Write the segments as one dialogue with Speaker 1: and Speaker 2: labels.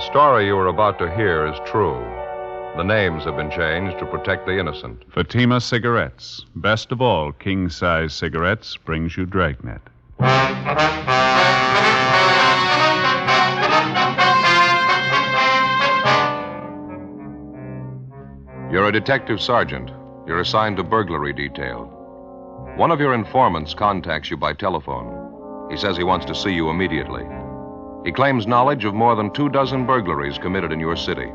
Speaker 1: story you are about to hear is true. The names have been changed to protect the innocent.
Speaker 2: Fatima Cigarettes. Best of all, king-size cigarettes brings you Dragnet.
Speaker 1: You're a detective sergeant. You're assigned to burglary detail. One of your informants contacts you by telephone. He says he wants to see you immediately. He claims knowledge of more than 24 burglaries committed in your city.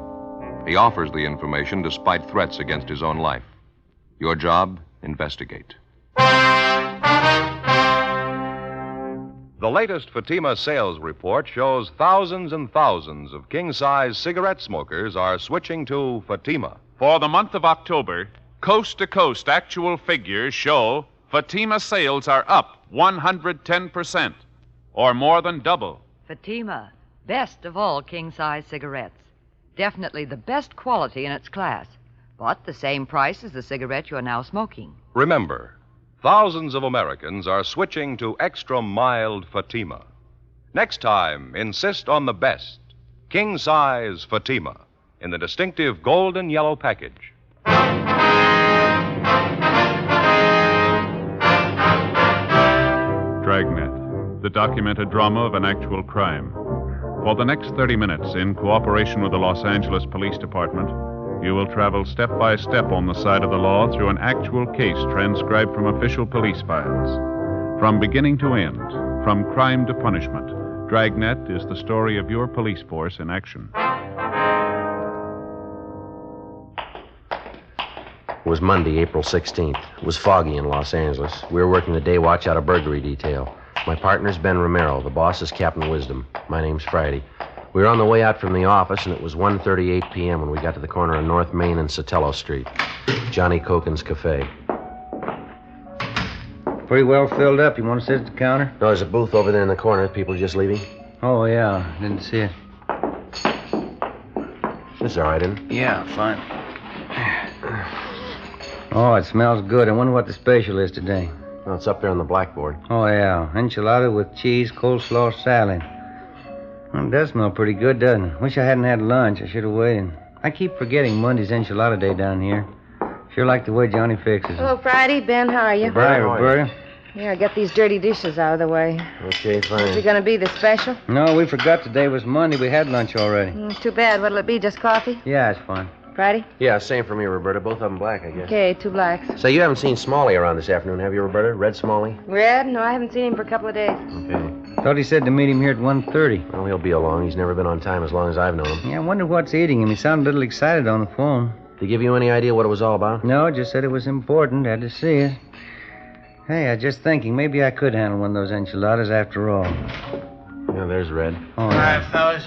Speaker 1: He offers the information despite threats against his own life. Your job, investigate. The latest Fatima sales report shows thousands and thousands of king-size cigarette smokers are switching to Fatima.
Speaker 2: For the month of October, coast-to-coast actual figures show Fatima sales are up 110%, or more than double.
Speaker 3: Fatima, best of all king-size cigarettes. Definitely the best quality in its class, but the same price as the cigarette you're now smoking.
Speaker 1: Remember, thousands of Americans are switching to extra mild Fatima. Next time, insist on the best, king-size Fatima, in the distinctive golden yellow package.
Speaker 2: Dragnet, the documented drama of an actual crime. For the next 30 minutes, in cooperation with the Los Angeles Police Department, you will travel step by step on the side of the law through an actual case transcribed from official police files. From beginning to end, from crime to punishment, Dragnet is the story of your police force in action.
Speaker 4: It was Monday, April 16th. It was foggy in Los Angeles. We were working the day watch out of burglary detail. My partner's Ben Romero. The boss is Captain Wisdom. My name's Friday. We were on the way out from the office, and it was 1:38 p.m. when we got to the corner of North Main and Sotelo Street. Johnny Cokin's Cafe.
Speaker 5: Pretty well filled up. You want to sit at the counter?
Speaker 4: No, there's a booth over there in the corner. People just leaving.
Speaker 5: Oh, yeah. Didn't see it.
Speaker 4: This is all right, isn't it?
Speaker 5: Yeah, fine. Oh, it smells good. I wonder what the special is today.
Speaker 4: No, it's up there on the blackboard.
Speaker 5: Oh, yeah. Enchilada with cheese, coleslaw, salad. Well, it does smell pretty good, doesn't it? Wish I hadn't had lunch. I should have waited. I keep forgetting Monday's enchilada day down here. Sure like the way Johnny fixes it.
Speaker 6: Hello, Friday. Ben, how are you?
Speaker 5: Hi, Roberta.
Speaker 6: Yeah, get these dirty dishes out of the way.
Speaker 4: Okay, fine.
Speaker 6: Is it going to be the special?
Speaker 5: No, we forgot today was Monday. We had lunch already.
Speaker 6: Too bad. What'll it be, just coffee?
Speaker 5: Yeah, it's fine.
Speaker 6: Friday?
Speaker 4: Yeah, same for me, Roberta. Both of them black, I guess.
Speaker 6: Okay, 2 blacks.
Speaker 4: Say, you haven't seen Smalley around this afternoon, have you, Roberta? Red Smalley?
Speaker 6: Red? No, I haven't seen him for a couple of days.
Speaker 4: Okay.
Speaker 5: Thought he said to meet him here at 1:30.
Speaker 4: Well, he'll be along. He's never been on time as long as I've known him.
Speaker 5: Yeah, I wonder what's eating him. He sounded a little excited on the phone.
Speaker 4: Did he give you any idea what it was all about?
Speaker 5: No, just said it was important. Had to see it. Hey, I was just thinking, maybe I could handle one of those enchiladas after all.
Speaker 4: Yeah, there's Red.
Speaker 5: Oh,
Speaker 7: All right, fellas.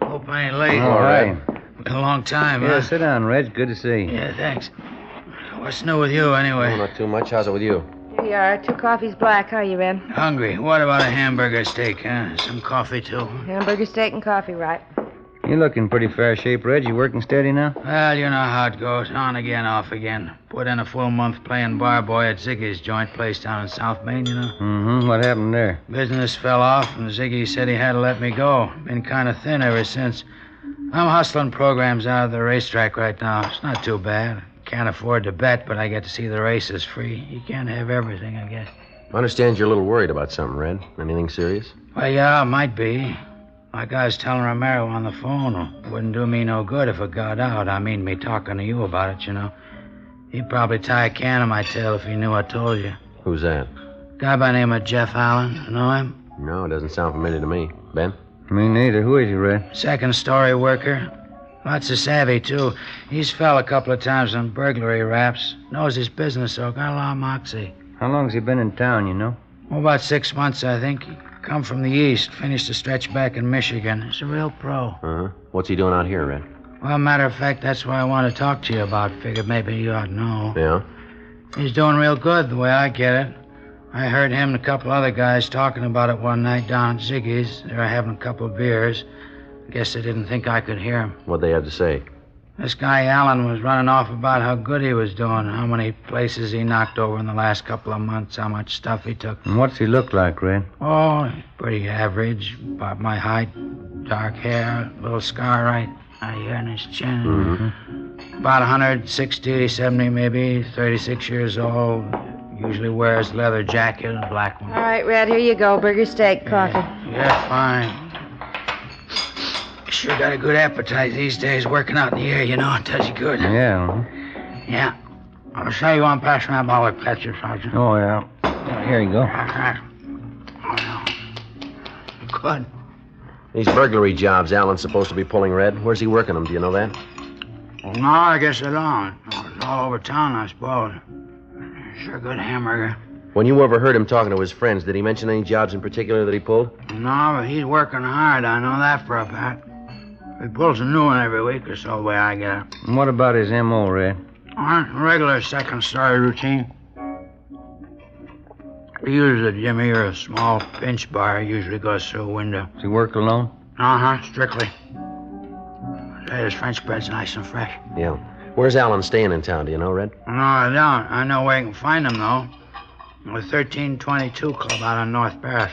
Speaker 7: Hope I ain't late.
Speaker 5: All right.
Speaker 7: Been a long time,
Speaker 5: Yeah,
Speaker 7: huh?
Speaker 5: sit down, Reg. Good to see you.
Speaker 7: Yeah, thanks. What's new with you, anyway?
Speaker 4: Oh, not too much. How's it with you?
Speaker 6: Here you are. 2 coffees black. How are you, Red?
Speaker 7: Hungry. What about a hamburger steak, huh? Some coffee, too.
Speaker 6: Hamburger steak and coffee, right?
Speaker 5: You're looking pretty fair shape, Reg. You working steady now?
Speaker 7: Well, you know how it goes. On again, off again. Put in a full month playing bar boy at Ziggy's joint place down in South Main, you know.
Speaker 5: Mm-hmm. What happened there?
Speaker 7: Business fell off, and Ziggy said he had to let me go. Been kind of thin ever since. I'm hustling programs out of the racetrack right now. It's not too bad. Can't afford to bet, but I get to see the races free. You can't have everything, I guess.
Speaker 4: I understand you're a little worried about something, Red. Anything serious?
Speaker 7: Well, yeah, might be. Like I was telling Romero on the phone, it wouldn't do me no good if it got out. I mean, me talking to you about it, you know. He'd probably tie a can on my tail if he knew I told you.
Speaker 4: Who's that?
Speaker 7: Guy by the name of Jeff Allen. You know him?
Speaker 4: No, it doesn't sound familiar to me. Ben?
Speaker 5: Me neither. Who is he, Red?
Speaker 7: Second-story worker. Lots of savvy, too. He's fell a couple of times on burglary raps. Knows his business, so got a lot of moxie.
Speaker 5: How long's he been in town, you know?
Speaker 7: Oh, about 6 months, I think. He come from the east, finished a stretch back in Michigan. He's a real pro.
Speaker 4: Uh-huh. What's he doing out here, Red?
Speaker 7: Well, matter of fact, that's what I want to talk to you about. Figured maybe you ought to know.
Speaker 4: Yeah?
Speaker 7: He's doing real good, the way I get it. I heard him and a couple other guys talking about it one night down at Ziggy's. They were having a couple of beers. I guess they didn't think I could hear him.
Speaker 4: What'd they have to say?
Speaker 7: This guy Allen was running off about how good he was doing, how many places he knocked over in the last couple of months, how much stuff he took.
Speaker 5: And what's he look like, Red?
Speaker 7: Oh, pretty average, about my height, dark hair, little scar right here in his chin.
Speaker 4: Mm-hmm.
Speaker 7: About 160, 70 maybe, 36 years old. Usually wears leather jacket and black one.
Speaker 6: All right, Red, here you go. Burger, steak, coffee.
Speaker 7: Yeah, fine. Sure got a good appetite these days, working out in the air, you know. It does you good.
Speaker 5: Yeah.
Speaker 7: Yeah. I'll show you one passing that bottle of ketchup, Sergeant.
Speaker 5: Oh, yeah. Here you go.
Speaker 7: Good.
Speaker 4: These burglary jobs Alan's supposed to be pulling, Red. Where's he working them? Do you know that?
Speaker 7: Well, no, I guess I don't. It's all over town, I suppose. Sure good hamburger.
Speaker 4: When you overheard him talking to his friends, did he mention any jobs in particular that he pulled?
Speaker 7: No, but he's working hard. I know that for a fact. He pulls a new one every week or so, the way I get it.
Speaker 5: And what about his M.O., Red?
Speaker 7: Regular second-story routine. He uses a jimmy or a small pinch bar. Usually goes through a window.
Speaker 5: Does he work alone?
Speaker 7: Strictly. His French bread's nice and fresh.
Speaker 4: Yeah. Where's Alan staying in town, do you know, Red?
Speaker 7: No, I don't. I know where you can find him, though. The 1322 Club out on North Paris.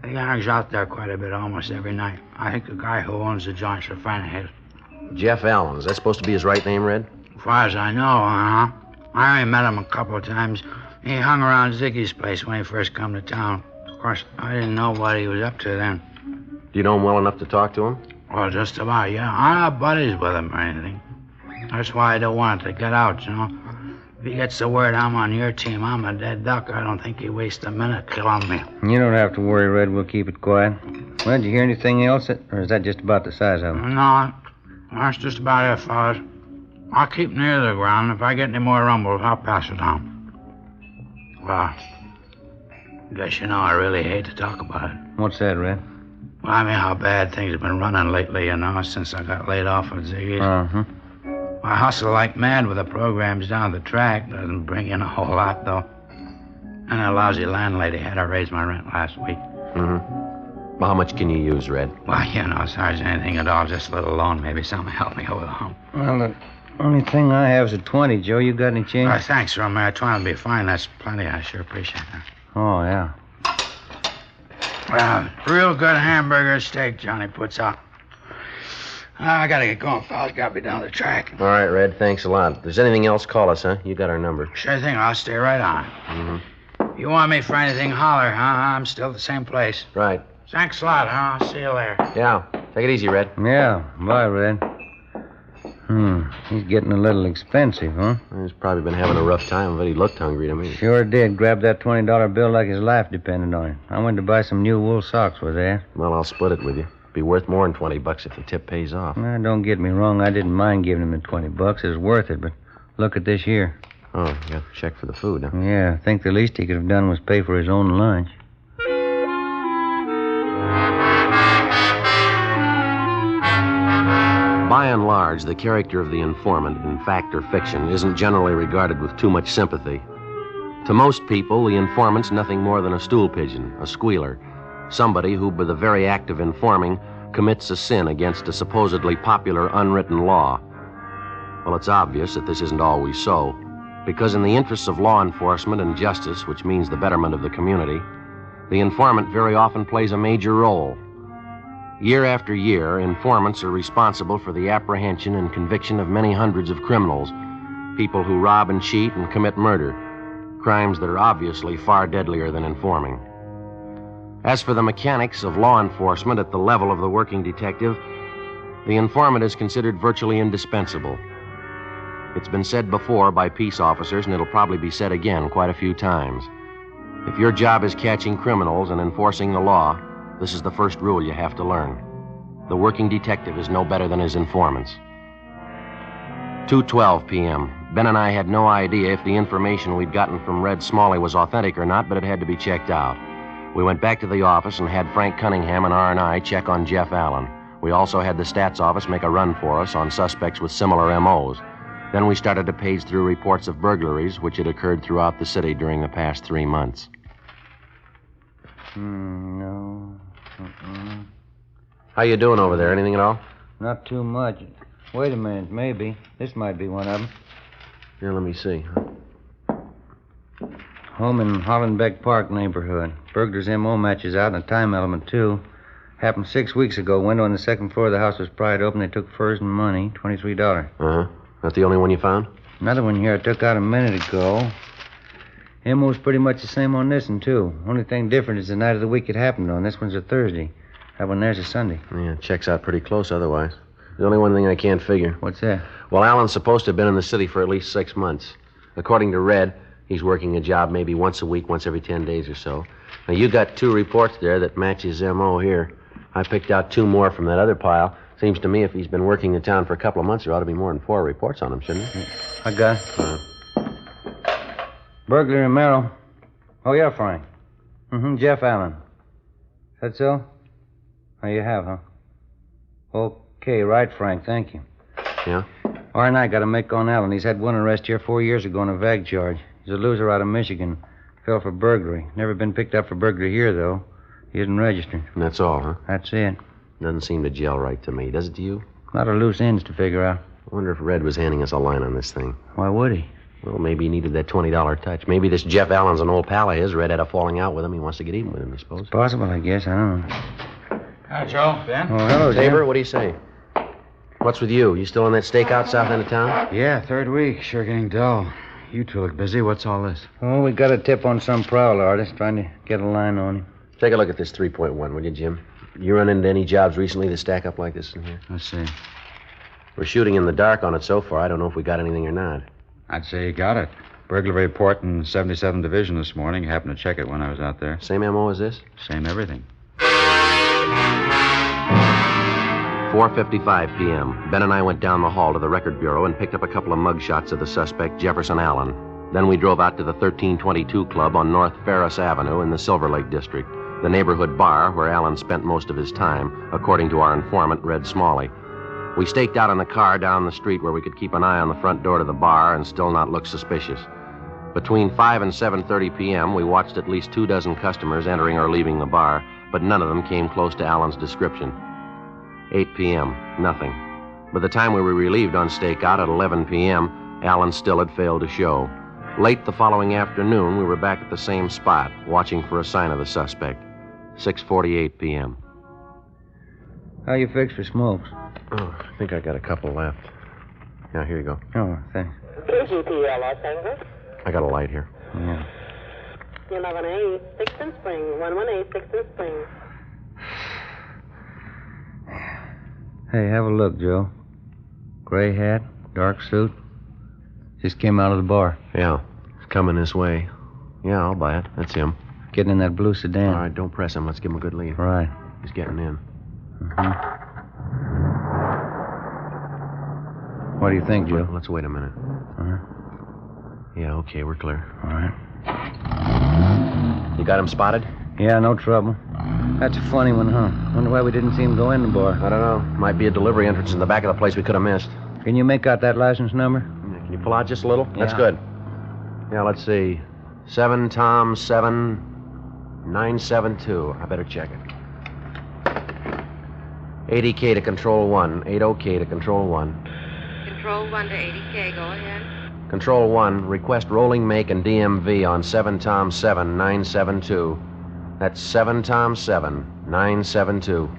Speaker 7: He hangs out there quite a bit, almost every night. I think the guy who owns the joint's a friend of his.
Speaker 4: Jeff Allen. Is that supposed to be his right name, Red?
Speaker 7: As far as I know, I only met him a couple of times. He hung around Ziggy's place when he first come to town. Of course, I didn't know what he was up to then.
Speaker 4: Do you know him well enough to talk to him?
Speaker 7: Well, just about, yeah. I'm not buddies with him or anything. That's why I don't want it to get out, you know. If he gets the word I'm on your team, I'm a dead duck. I don't think he wastes a minute killing me.
Speaker 5: You don't have to worry, Red. We'll keep it quiet. Well, did you hear anything else? Or is that just about the size of him?
Speaker 7: No, that's just about it, fellas. I'll keep near the ground. If I get any more rumbles, I'll pass it on. Well, guess you know I really hate to talk about it.
Speaker 5: What's that, Red?
Speaker 7: Well, I mean how bad things have been running lately, you know, since I got laid off at Ziggy's.
Speaker 5: Uh-huh.
Speaker 7: I hustle like mad with the programs down the track. Doesn't bring in a whole lot, though. And a lousy landlady had to raise my rent last week.
Speaker 4: Mm-hmm. Well, how much can you use, Red?
Speaker 7: Well, you know, as hard as anything at all, just a little loan, maybe something to help me over the hump.
Speaker 5: Well, the only thing I have is a 20, Joe. You got any change?
Speaker 7: Thanks, Romero. 20 will be fine. That's plenty. I sure appreciate that.
Speaker 5: Oh, yeah.
Speaker 7: Well, real good hamburger steak Johnny puts out. I gotta get going, fellas. Gotta be down the track.
Speaker 4: All right, Red. Thanks a lot. If there's anything else, call us, huh? You got our number.
Speaker 7: Sure thing. I'll stay right on it.
Speaker 4: Mm-hmm.
Speaker 7: You want me for anything, holler, huh? I'm still at the same place.
Speaker 4: Right.
Speaker 7: Thanks a lot, huh? I'll see you later.
Speaker 4: Yeah. Take it easy, Red.
Speaker 5: Yeah. Bye, Red. He's getting a little expensive, huh?
Speaker 4: He's probably been having a rough time, but he looked hungry to me.
Speaker 5: Sure did. Grabbed that $20 bill like his life depended on it. I went to buy some new wool socks with that.
Speaker 4: Well, I'll split it with you. Be worth more than $20 if the tip pays off.
Speaker 5: Now, don't get me wrong. I didn't mind giving him the $20. It was worth it, but look at this here.
Speaker 4: Oh, you got a check for the food, huh?
Speaker 5: Yeah, I think the least he could have done was pay for his own lunch.
Speaker 4: By and large, the character of the informant, in fact or fiction, isn't generally regarded with too much sympathy. To most people, the informant's nothing more than a stool pigeon, a squealer, somebody who, by the very act of informing, commits a sin against a supposedly popular unwritten law. Well, it's obvious that this isn't always so, because in the interests of law enforcement and justice, which means the betterment of the community, the informant very often plays a major role. Year after year, informants are responsible for the apprehension and conviction of many hundreds of criminals, people who rob and cheat and commit murder, crimes that are obviously far deadlier than informing. As for the mechanics of law enforcement at the level of the working detective, the informant is considered virtually indispensable. It's been said before by peace officers, and it'll probably be said again quite a few times. If your job is catching criminals and enforcing the law, this is the first rule you have to learn. The working detective is no better than his informants. 2:12 p.m. Ben and I had no idea if the information we'd gotten from Red Smalley was authentic or not, but it had to be checked out. We went back to the office and had Frank Cunningham and R&I check on Jeff Allen. We also had the stats office make a run for us on suspects with similar MOs. Then we started to page through reports of burglaries which had occurred throughout the city during the past 3 months.
Speaker 5: No.
Speaker 4: How you doing over there? Anything at all?
Speaker 5: Not too much. Wait a minute, maybe. This might be one of them.
Speaker 4: Here, let me see.
Speaker 5: Home in Hollenbeck Park neighborhood. Burglar's M.O. matches out and a time element, too. Happened 6 weeks ago. Window on the second floor of the house was pried open. They took furs and money, $23.
Speaker 4: Uh-huh. That's the only one you found?
Speaker 5: Another one here I took out a minute ago. M.O.'s pretty much the same on this one, too. Only thing different is the night of the week it happened on. This one's a Thursday. That one there's a Sunday.
Speaker 4: Yeah, it checks out pretty close otherwise. There's only one thing I can't figure.
Speaker 5: What's that?
Speaker 4: Well, Alan's supposed to have been in the city for at least 6 months. According to Red, he's working a job maybe once a week, once every 10 days or so. Now, you got 2 reports there that match his M.O. here. I picked out 2 more from that other pile. Seems to me if he's been working in town for a couple of months, there ought to be more than 4 reports on him, shouldn't there?
Speaker 5: I got it. Burglar in Merrill. Oh, yeah, Frank. Jeff Allen. Is that so? Oh, you have, huh? Okay, right, Frank. Thank you.
Speaker 4: Yeah?
Speaker 5: R&I got a make on Allen. He's had one arrest here 4 years ago on a vag charge. He's a loser out of Michigan. Fell for burglary. Never been picked up for burglary here, though. He isn't registered.
Speaker 4: And that's all, huh?
Speaker 5: That's it.
Speaker 4: Doesn't seem to gel right to me, does it to you?
Speaker 5: A lot of loose ends to figure out.
Speaker 4: I wonder if Red was handing us a line on this thing.
Speaker 5: Why would he?
Speaker 4: Well, maybe he needed that $20 touch. Maybe this Jeff Allen's an old pal of his. Red had a falling out with him. He wants to get even with him, I suppose.
Speaker 5: Possible, I guess. I don't know.
Speaker 7: Hi, Joe. Ben?
Speaker 5: Oh, hello,
Speaker 4: Tabor,
Speaker 5: Jim.
Speaker 4: what do you say? What's with you? You still on that stakeout south end of town?
Speaker 7: Yeah, 3rd week. Sure getting dull. You two look busy. What's all this?
Speaker 5: Oh, we got a tip on some prowl artist trying to get a line on him.
Speaker 4: Take a look at this 3.1, will you, Jim? You run into any jobs recently that stack up like this in here?
Speaker 7: Let's see.
Speaker 4: We're shooting in the dark on it so far. I don't know if we got anything or not.
Speaker 8: I'd say you got it. Burglary report in 77th Division this morning. Happened to check it when I was out there.
Speaker 4: Same M.O. as this?
Speaker 8: Same everything.
Speaker 4: 4:55 p.m. Ben and I went down the hall to the record bureau and picked up a couple of mug shots of the suspect, Jefferson Allen. Then we drove out to the 1322 Club on North Ferris Avenue in the Silver Lake District, the neighborhood bar where Allen spent most of his time, according to our informant, Red Smalley. We staked out in a car down the street where we could keep an eye on the front door to the bar and still not look suspicious. Between 5 and 7:30 p.m., we watched at least 24 customers entering or leaving the bar, but none of them came close to Allen's description. 8 p.m., nothing. By the time we were relieved on stakeout at 11 p.m., Allen still had failed to show. Late the following afternoon, we were back at the same spot, watching for a sign of the suspect. 6:48 p.m.
Speaker 5: How you fix for smokes?
Speaker 4: Oh, I think I got a couple left. Yeah, here you go.
Speaker 5: Oh, thanks.
Speaker 9: KGPL Los Angeles.
Speaker 4: I got a light here.
Speaker 5: Yeah.
Speaker 9: 11A, 6th and Spring. 11A, 6th and Spring.
Speaker 5: Hey, have a look, Joe. Gray hat, dark suit. Just came out of the bar.
Speaker 4: Yeah, it's coming this way. Yeah, I'll buy it. That's him.
Speaker 5: Getting in that blue sedan.
Speaker 4: All right, don't press him. Let's give him a good lead.
Speaker 5: Right.
Speaker 4: He's getting in.
Speaker 5: What do you think, Joe?
Speaker 4: Let's wait a minute. Yeah, okay, we're clear.
Speaker 5: All right.
Speaker 4: You got him spotted?
Speaker 5: Yeah, no trouble. That's a funny one, huh? Wonder why we didn't see him go in the bar.
Speaker 4: I don't know. Might be a delivery entrance in the back of the place we could have missed.
Speaker 5: Can you make out that license number?
Speaker 4: Can you pull out just a little? That's
Speaker 5: Yeah.
Speaker 4: good. Yeah, let's see. 7 Tom 7 972. I better check it. 80K to Control 1. 80K to Control 1.
Speaker 6: Control 1 to 80K. Go ahead.
Speaker 4: Control 1, request rolling make and DMV on 7 Tom 7 972. That's 7 Tom 7 972.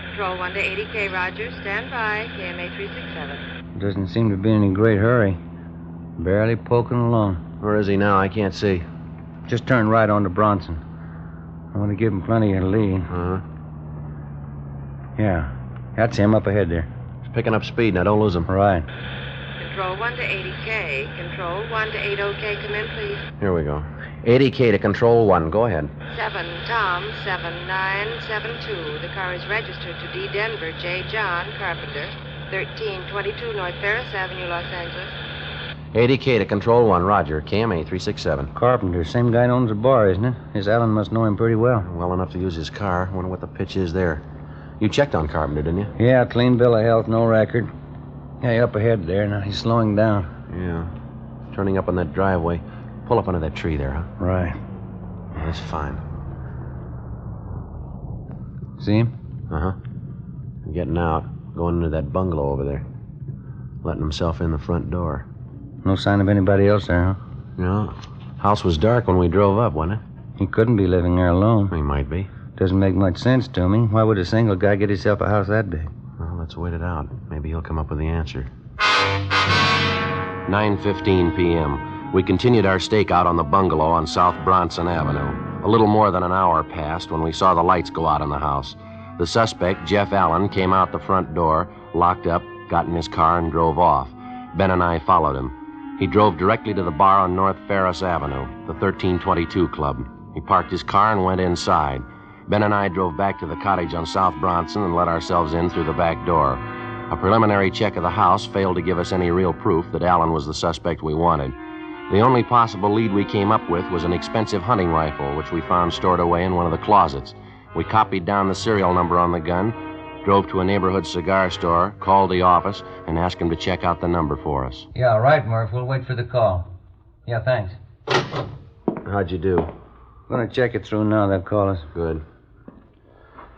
Speaker 6: Control 1 to 80K. Roger. Stand by. KMA 367.
Speaker 5: Doesn't seem to be in any great hurry. Barely poking along.
Speaker 4: Where is he now? I can't see.
Speaker 5: Just turned right onto Bronson. I want to give him plenty of lead.
Speaker 4: Uh-huh.
Speaker 5: Yeah. That's him up ahead there.
Speaker 4: He's picking up speed. Now, don't lose him.
Speaker 5: Right.
Speaker 6: Control 1 to 80K. Control 1 to 80K. Come in, please.
Speaker 4: Here we go. 80K to Control 1. Go ahead.
Speaker 6: 7 Tom 7972. The car is registered to D. Denver J. John Carpenter, 1322 North Ferris Avenue, Los Angeles.
Speaker 4: 80K to Control 1. Roger. KMA 367.
Speaker 5: Carpenter, same guy that owns the bar, isn't it? His Allen must know him pretty well.
Speaker 4: Well enough to use his car. Wonder what the pitch is there. You checked on Carpenter, didn't you?
Speaker 5: Yeah, clean bill of health, no record. Hey, up ahead there. Now he's slowing down.
Speaker 4: Yeah. Turning up on that driveway. Pull up under that tree there, huh?
Speaker 5: Right.
Speaker 4: Yeah, that's fine.
Speaker 5: See him?
Speaker 4: Uh-huh. Getting out. going into that bungalow over there. Letting himself in the front door.
Speaker 5: No sign of anybody else there, huh?
Speaker 4: No. House was dark when we drove up, wasn't it?
Speaker 5: He couldn't be living there alone.
Speaker 4: He might be.
Speaker 5: Doesn't make much sense to me. Why would a single guy get himself a house that big?
Speaker 4: Well, let's wait it out. Maybe he'll come up with the answer. 9:15 p.m. We continued our stakeout on the bungalow on South Bronson Avenue. A little more than an hour passed when we saw the lights go out in the house. The suspect, Jeff Allen, came out the front door, locked up, got in his car, and drove off. Ben and I followed him. He drove directly to the bar on North Ferris Avenue, the 1322 Club. He parked his car and went inside. Ben and I drove back to the cottage on South Bronson and let ourselves in through the back door. A preliminary check of the house failed to give us any real proof that Allen was the suspect we wanted. The only possible lead we came up with was an expensive hunting rifle, which we found stored away in one of the closets. We copied down the serial number on the gun, drove to a neighborhood cigar store, called the office, and asked him to check out the number for us.
Speaker 5: Yeah, right, Murph. We'll wait for the call. Yeah, thanks.
Speaker 4: How'd you do?
Speaker 5: Gonna check it through now. They'll call us.
Speaker 4: Good.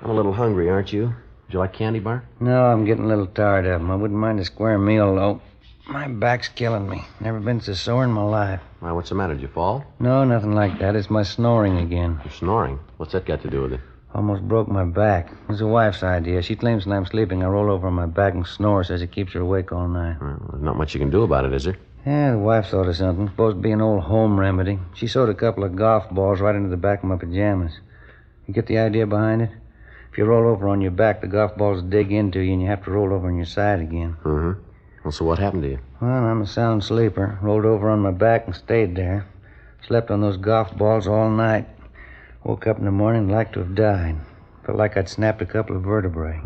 Speaker 4: I'm a little hungry, aren't you? Would you like candy bar?
Speaker 5: No, I'm getting a little tired of them. I wouldn't mind a square meal, though. My back's killing me. Never been so sore in my life.
Speaker 4: Why, what's the matter? Did you fall?
Speaker 5: No, nothing like that. It's my snoring again.
Speaker 4: You're snoring. What's that got to do with it?
Speaker 5: Almost broke my back. It was the wife's idea. She claims when I'm sleeping, I roll over on my back and snore. Says it keeps her awake all night.
Speaker 4: Well, there's not much you can do about it, is there?
Speaker 5: Yeah, the wife thought of something. Supposed to be an old home remedy. She sewed a couple of golf balls right into the back of my pajamas. You get the idea behind it? If you roll over on your back, the golf balls dig into you and you have to roll over on your side again.
Speaker 4: Mm-hmm. Well, so what happened to you?
Speaker 5: Well, I'm a sound sleeper. Rolled over on my back and stayed there. Slept on those golf balls all night. Woke up in the morning like to have died. Felt like I'd snapped a couple of vertebrae.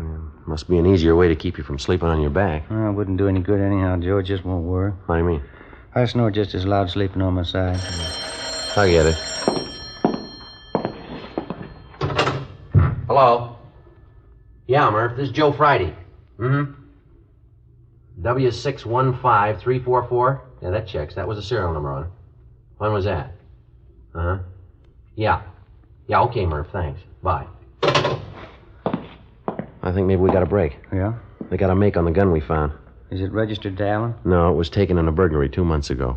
Speaker 4: Must be an easier way to keep you from sleeping on your back.
Speaker 5: Well, it wouldn't do any good anyhow, Joe. It just won't work.
Speaker 4: What do you mean?
Speaker 5: I snore just as loud sleeping on my side.
Speaker 4: I get it. Hello? Yeah, Murph. This is Joe Friday. Mm-hmm. W615344? Yeah, that checks. That was the serial number on it. When was that? Uh-huh. Yeah. Yeah, okay, Murph. Thanks. Bye. I think maybe we got a break.
Speaker 5: Yeah?
Speaker 4: They got a make on the gun we found.
Speaker 5: Is it registered to Allen?
Speaker 4: No, it was taken in a burglary 2 months ago.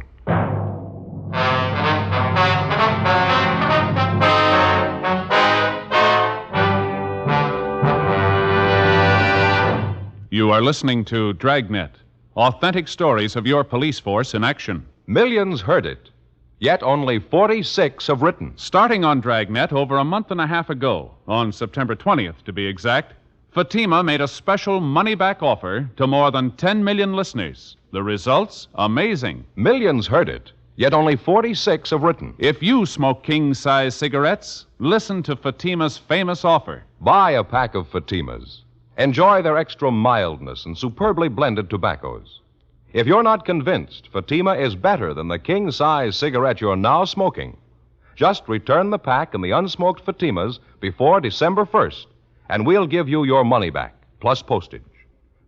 Speaker 2: You are listening to Dragnet, authentic stories of your police force in action.
Speaker 1: Millions heard it, yet only 46 have written.
Speaker 2: Starting on Dragnet over a month and a half ago, on September 20th to be exact, Fatima made a special money-back offer to more than 10 million listeners. The results? Amazing.
Speaker 1: Millions heard it, yet only 46 have written.
Speaker 2: If you smoke king-size cigarettes, listen to Fatima's famous offer.
Speaker 1: Buy a pack of Fatimas. Enjoy their extra mildness and superbly blended tobaccos. If you're not convinced Fatima is better than the king-size cigarette you're now smoking, just return the pack and the unsmoked Fatimas before December 1st, and we'll give you your money back, plus postage.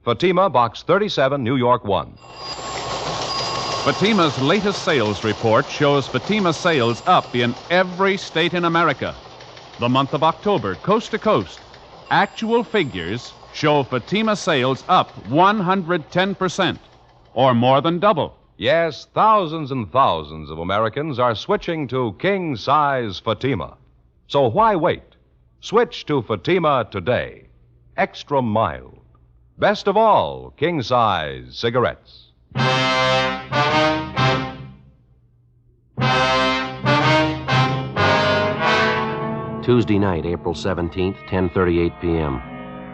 Speaker 1: Fatima, Box 37, New York 1.
Speaker 2: Fatima's latest sales report shows Fatima sales up in every state in America. The month of October, coast to coast, actual figures show Fatima sales up 110%, or more than double.
Speaker 1: Yes, thousands and thousands of Americans are switching to king-size Fatima. So why wait? Switch to Fatima today. Extra mild. Best of all, king-size cigarettes.
Speaker 4: Tuesday night, April 17th, 10:38 p.m.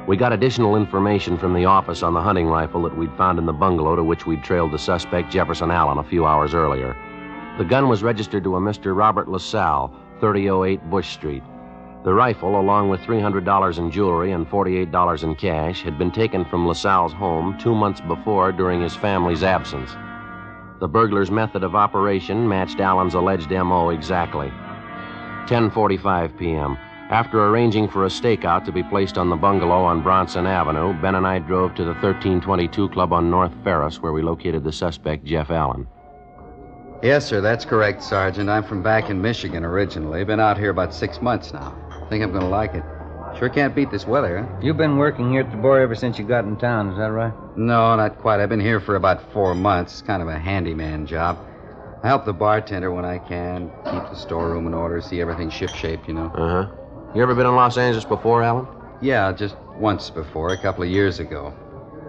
Speaker 4: We got additional information from the office on the hunting rifle that we'd found in the bungalow to which we'd trailed the suspect, Jefferson Allen, a few hours earlier. The gun was registered to a Mr. Robert LaSalle, 3008 Bush Street. The rifle, along with $300 in jewelry and $48 in cash, had been taken from LaSalle's home 2 months before during his family's absence. The burglar's method of operation matched Allen's alleged M.O. exactly. 10:45 p.m. After arranging for a stakeout to be placed on the bungalow on Bronson Avenue, Ben and I drove to the 1322 Club on North Ferris, where we located the suspect, Jeff Allen.
Speaker 8: Yes, sir, that's correct, Sergeant. I'm from back in Michigan originally. Been out here about 6 months now. Think I'm going to like it. Sure can't beat this weather, huh?
Speaker 5: You've been working here at the bar ever since you got in town, is that right?
Speaker 8: No, not quite. I've been here for about 4 months. It's kind of a handyman job. I help the bartender when I can, keep the storeroom in order, see everything shipshape, you know.
Speaker 4: Uh-huh. You ever been in Los Angeles before, Alan?
Speaker 8: Yeah, just once before, a couple of years ago.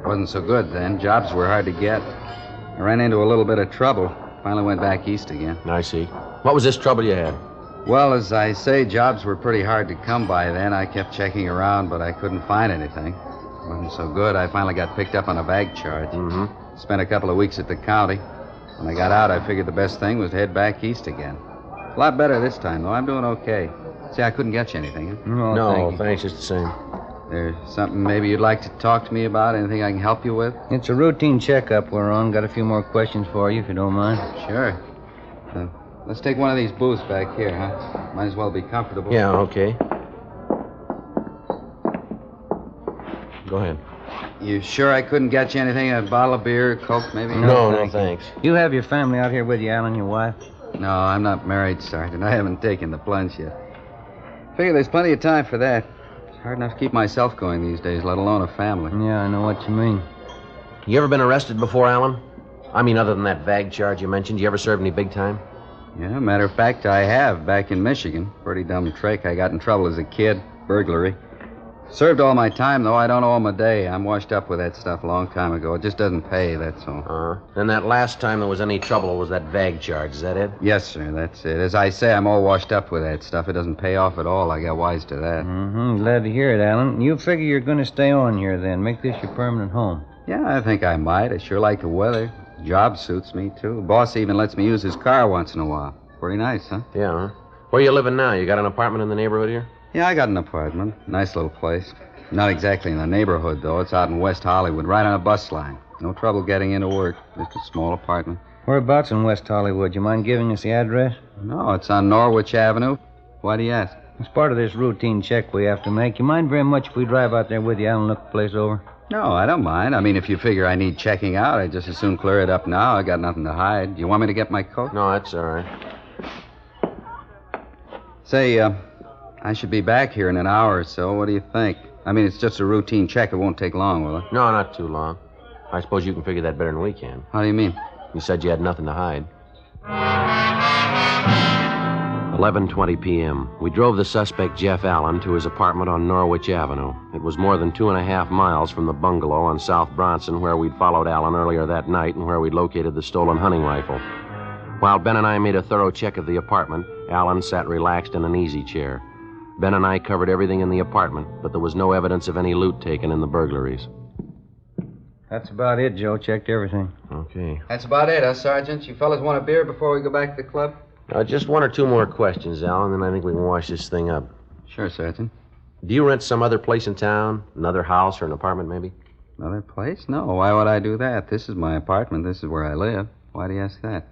Speaker 8: Wasn't so good then. Jobs were hard to get. I ran into a little bit of trouble. Finally went back east again.
Speaker 4: I see. What was this trouble you had?
Speaker 8: Well, as I say, jobs were pretty hard to come by then. I kept checking around, but I couldn't find anything. Wasn't so good. I finally got picked up on a bag charge.
Speaker 4: Mm-hmm.
Speaker 8: Spent a couple of weeks at the county. When I got out, I figured the best thing was to head back east again. A lot better this time, though. I'm doing okay. See, I couldn't get you anything, huh?
Speaker 4: No, thanks. Just the same.
Speaker 8: There's something maybe you'd like to talk to me about? Anything I can help you with?
Speaker 5: It's a routine checkup we're on. Got a few more questions for you, if you don't mind.
Speaker 8: Sure. Let's take one of these booths back here, huh? Might as well be comfortable.
Speaker 4: Yeah, okay. Go ahead.
Speaker 8: You sure I couldn't get you anything? A bottle of beer, Coke, maybe?
Speaker 4: No, thanks.
Speaker 5: You have your family out here with you, Alan, your wife?
Speaker 8: No, I'm not married, Sergeant. I haven't taken the plunge yet. Figure there's plenty of time for that. It's hard enough to keep myself going these days, let alone a family.
Speaker 5: Yeah, I know what you mean.
Speaker 4: You ever been arrested before, Alan? I mean, other than that vag charge you mentioned, you ever served any big time?
Speaker 8: Yeah, matter of fact, I have, back in Michigan. Pretty dumb trick. I got in trouble as a kid. Burglary. Served all my time, though. I don't owe them a day. I'm washed up with that stuff a long time ago. It just doesn't pay, that's all.
Speaker 4: And that last time there was any trouble was that vag charge. Is that it?
Speaker 8: Yes, sir, that's it. As I say, I'm all washed up with that stuff. It doesn't pay off at all. I got wise to that.
Speaker 5: Mm-hmm. Glad to hear it, Alan. You figure you're going to stay on here, then. Make this your permanent home.
Speaker 8: Yeah, I think I might. I sure like the weather. Job suits me, too. Boss even lets me use his car once in a while. Pretty nice, huh?
Speaker 4: Yeah, huh? Where you living now? You got an apartment in the neighborhood here?
Speaker 8: Yeah, I got an apartment. Nice little place. Not exactly in the neighborhood, though. It's out in West Hollywood, right on a bus line. No trouble getting into work. Just a small apartment.
Speaker 5: Whereabouts in West Hollywood? You mind giving us the address?
Speaker 8: No, it's on Norwich Avenue. Why do you ask?
Speaker 5: It's part of this routine check we have to make. You mind very much if we drive out there with you, Alan, and look the place over?
Speaker 8: No, I don't mind. I mean, if you figure I need checking out, I'd just as soon clear it up now. I got nothing to hide. Do you want me to get my coat?
Speaker 4: No, that's all right.
Speaker 8: Say, I should be back here in an hour or so. What do you think? I mean, it's just a routine check. It won't take long, will it?
Speaker 4: No, not too long. I suppose you can figure that better than we can.
Speaker 8: How do you mean?
Speaker 4: You said you had nothing to hide. 11:20 p.m. We drove the suspect, Jeff Allen, to his apartment on Norwich Avenue. It was more than 2.5 miles from the bungalow on South Bronson, where we'd followed Allen earlier that night and where we'd located the stolen hunting rifle. While Ben and I made a thorough check of the apartment, Allen sat relaxed in an easy chair. Ben and I covered everything in the apartment, but there was no evidence of any loot taken in the burglaries.
Speaker 5: That's about it, Joe. Checked everything.
Speaker 4: Okay.
Speaker 8: That's about it, huh, Sergeant? You fellas want a beer before we go back to the club?
Speaker 4: Just one or two more questions, Alan, and I think we can wash this thing up.
Speaker 8: Sure, Sergeant.
Speaker 4: Do you rent some other place in town? Another house or an apartment, maybe?
Speaker 8: Another place? No, why would I do that? This is my apartment. This is where I live. Why do you ask that?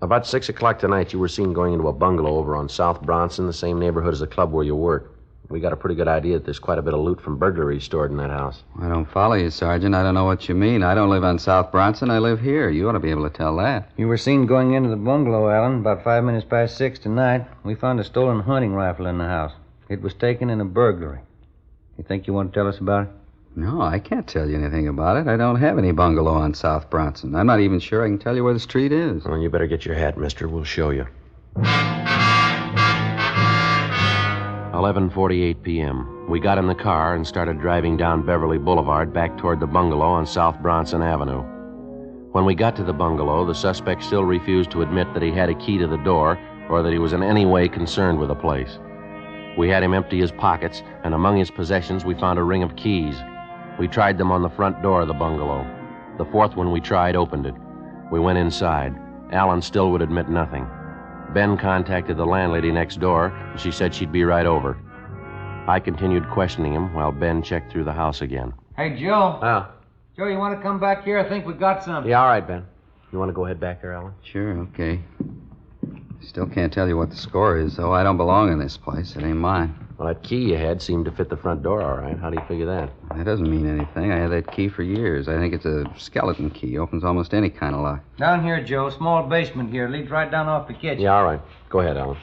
Speaker 4: About 6 o'clock tonight, you were seen going into a bungalow over on South Bronson, the same neighborhood as the club where you work. We got a pretty good idea that there's quite a bit of loot from burglaries stored in that house.
Speaker 8: I don't follow you, Sergeant. I don't know what you mean. I don't live on South Bronson. I live here. You ought to be able to tell that.
Speaker 5: You were seen going into the bungalow, Alan, about 5 minutes past 6 tonight. We found a stolen hunting rifle in the house. It was taken in a burglary. You think you want to tell us about it?
Speaker 8: No, I can't tell you anything about it. I don't have any bungalow on South Bronson. I'm not even sure I can tell you where the street is.
Speaker 4: Well, you better get your hat, mister. We'll show you. 11:48 p.m. We got in the car and started driving down Beverly Boulevard back toward the bungalow on South Bronson Avenue. When we got to the bungalow, the suspect still refused to admit that he had a key to the door or that he was in any way concerned with the place. We had him empty his pockets, and among his possessions we found a ring of keys. We tried them on the front door of the bungalow. The fourth one we tried opened it. We went inside. Allen still would admit nothing. Ben contacted the landlady next door, and she said she'd be right over. I continued questioning him while Ben checked through the house again.
Speaker 5: Hey, Joe.
Speaker 4: Joe,
Speaker 5: you want to come back here? I think we got something.
Speaker 4: Yeah, all right, Ben. You want to go ahead back there, Allen?
Speaker 8: Sure, okay. Still can't tell you what the score is, though. I don't belong in this place. It ain't mine.
Speaker 4: Well, that key you had seemed to fit the front door all right. How do you figure that?
Speaker 8: That doesn't mean anything. I had that key for years. I think it's a skeleton key. Opens almost any kind of lock.
Speaker 5: Down here, Joe. Small basement here. Leads right down off the kitchen.
Speaker 4: Yeah, all right. Go ahead, Allen.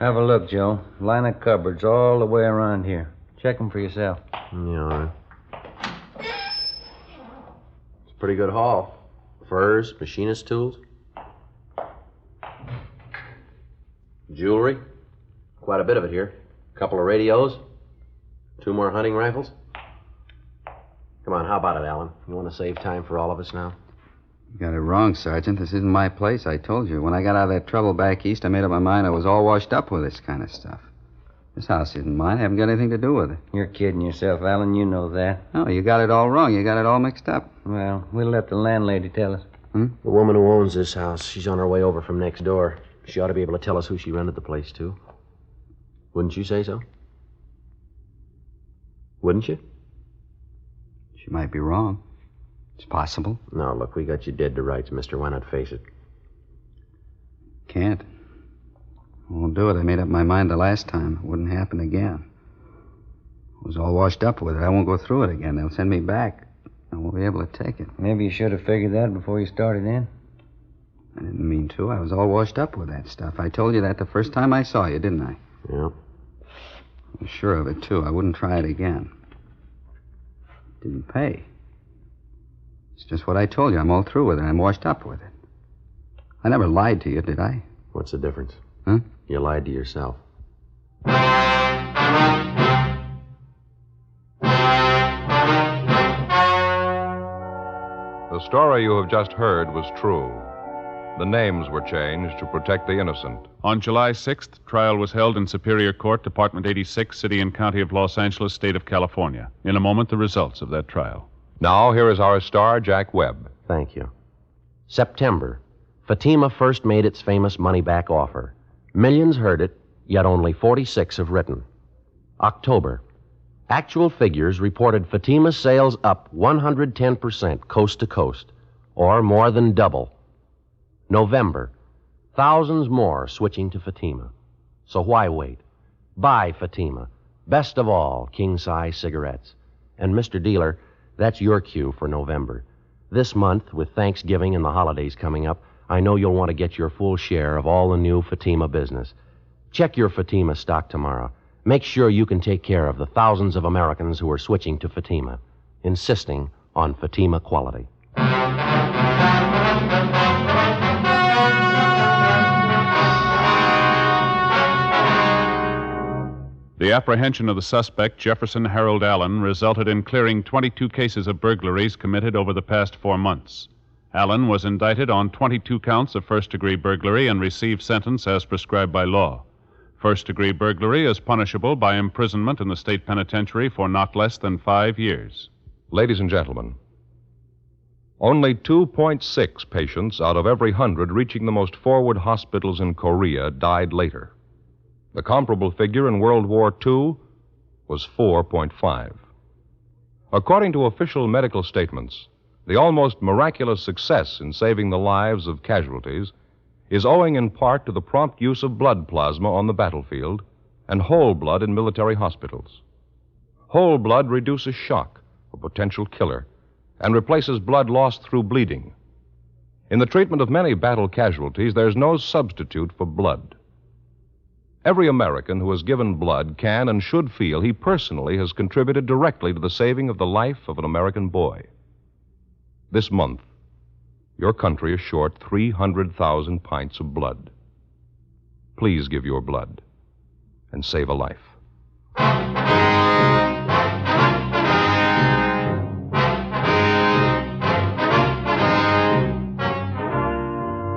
Speaker 5: Have a look, Joe. Line of cupboards all the way around here. Check them for yourself.
Speaker 4: Yeah, all right. It's a pretty good haul. Furs, machinist tools. Jewelry. Quite a bit of it here. A couple of radios. 2 more hunting rifles. Come on, how about it, Alan? You want to save time for all of us now?
Speaker 8: You got it wrong, Sergeant. This isn't my place, I told you. When I got out of that trouble back east, I made up my mind I was all washed up with this kind of stuff. This house isn't mine. I haven't got anything to do with it.
Speaker 5: You're kidding yourself, Alan. You know that.
Speaker 8: No, you got it all wrong. You got it all mixed up.
Speaker 5: Well, we'll let the landlady tell us.
Speaker 4: The woman who owns this house, she's on her way over from next door. She ought to be able to tell us who she rented the place to. Wouldn't you say so? Wouldn't you?
Speaker 8: She might be wrong. It's possible.
Speaker 4: No, look, we got you dead to rights, mister. Why not face it?
Speaker 8: Can't. Won't do it. I made up my mind the last time. It wouldn't happen again. I was all washed up with it. I won't go through it again. They'll send me back. I won't be able to take it.
Speaker 5: Maybe you should have figured that before you started in.
Speaker 8: I didn't mean to. I was all washed up with that stuff. I told you that the first time I saw you, didn't I?
Speaker 4: Yeah.
Speaker 8: I was sure of it, too. I wouldn't try it again. Didn't pay. It's just what I told you. I'm all through with it. I'm washed up with it. I never lied to you, did I?
Speaker 4: What's the difference?
Speaker 8: Huh?
Speaker 4: You lied to yourself.
Speaker 1: The story you have just heard was true. The names were changed to protect the innocent.
Speaker 2: On July 6th, trial was held in Superior Court, Department 86, City and County of Los Angeles, State of California. In a moment, the results of that trial.
Speaker 1: Now, here is our star, Jack Webb.
Speaker 4: Thank you. September. Fatima first made its famous money-back offer. Millions heard it, yet only 46 have written. October. Actual figures reported Fatima's sales up 110% coast to coast, or more than double. November. Thousands more switching to Fatima. So why wait? Buy Fatima. Best of all, king-size cigarettes. And, Mr. Dealer, that's your cue for November. This month, with Thanksgiving and the holidays coming up, I know you'll want to get your full share of all the new Fatima business. Check your Fatima stock tomorrow. Make sure you can take care of the thousands of Americans who are switching to Fatima, insisting on Fatima quality.
Speaker 2: The apprehension of the suspect, Jefferson Harold Allen, resulted in clearing 22 cases of burglaries committed over the past 4 months. Allen was indicted on 22 counts of first-degree burglary and received sentence as prescribed by law. First-degree burglary is punishable by imprisonment in the state penitentiary for not less than 5 years.
Speaker 1: Ladies and gentlemen, only 2.6 patients out of every 100 reaching the most forward hospitals in Korea died later. The comparable figure in World War II was 4.5. According to official medical statements, the almost miraculous success in saving the lives of casualties is owing in part to the prompt use of blood plasma on the battlefield and whole blood in military hospitals. Whole blood reduces shock, a potential killer, and replaces blood lost through bleeding. In the treatment of many battle casualties, there's no substitute for blood. Every American who has given blood can and should feel he personally has contributed directly to the saving of the life of an American boy. This month, your country is short 300,000 pints of blood. Please give your blood and save a life.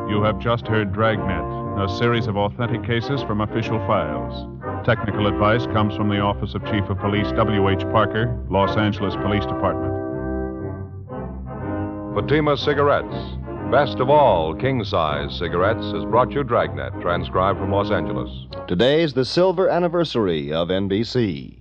Speaker 2: You have just heard Dragnet, a series of authentic cases from official files. Technical advice comes from the Office of Chief of Police W.H. Parker, Los Angeles Police Department.
Speaker 1: Fatima Cigarettes, best of all king-size cigarettes, has brought you Dragnet, transcribed from Los Angeles.
Speaker 10: Today's the silver anniversary of NBC.